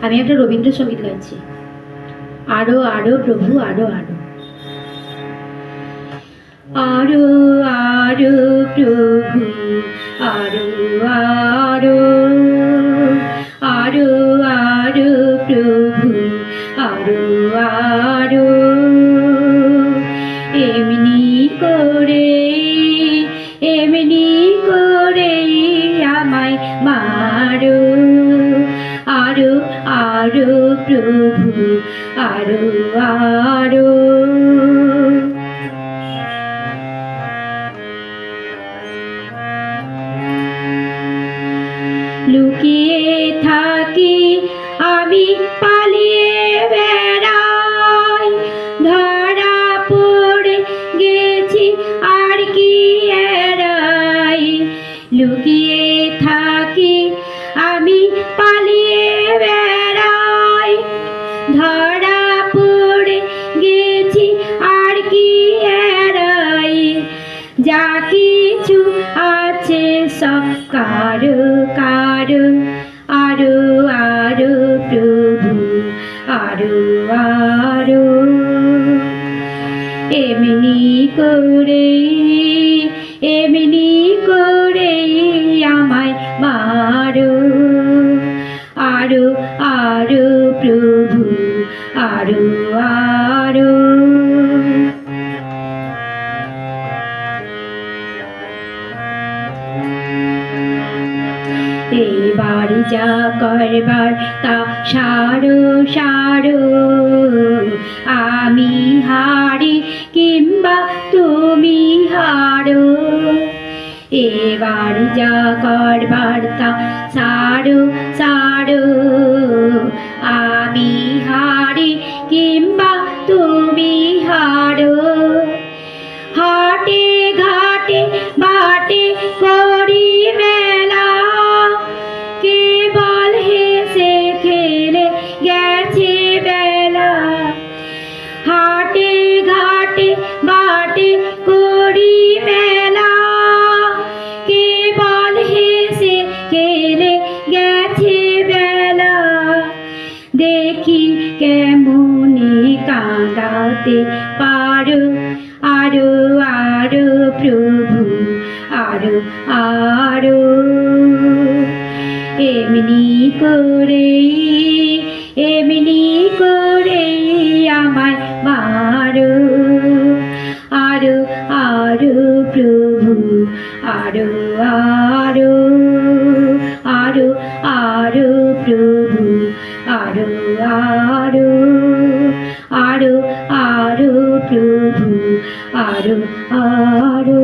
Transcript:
আমি একটা রবীন্দ্রসঙ্গীত গাইছি। আরো আরো প্রভু আরো আরো, আরো আরো প্রভু আরো আরো, আরো আরো প্রভু আরো আরো, এমনি করে আমায় মারো, আরো আরো প্রভু আরো আরো। লুকিয়ে থাকি আমি, পালিয়ে বেড়াই, ধরা পড়ে গেছি আর কি এড়াই। লুকিয়ে থাকি আমি, পালিয়ে বেড়াই, ধরা পড়ে গেছি আর কি এড়াই। যা কিছু আছে সব কারো কারো, আরো আরো প্রভু আরো আরো, এমনি করে আমায় মারো, আরো আরো প্রভু আরো আরো। এবার যা করবার তা সারো সারো, আমি হারি কিংবা তুমি হারো। এবার যা করবার তা সারো সারো, আমি হারি কিংবা তুমি হারো। হাটে ঘাটে বাটে করি মেলা, কেবল হেসে খেলে গেছে বেলা। হাটে ঘাটে বাটে করি মেলা, কেবল হেসে খেলে গেছে বেলা। দেখি কেমনে কাঁদাতে পারো, আরো আরো প্রভু আরো আরো, এমনি করে আমায় মারো, আরো আরো প্রভু আরো আরো, আরো আরো প্রভু আরো আরো, আরো আরো প্রভু আরো আরো।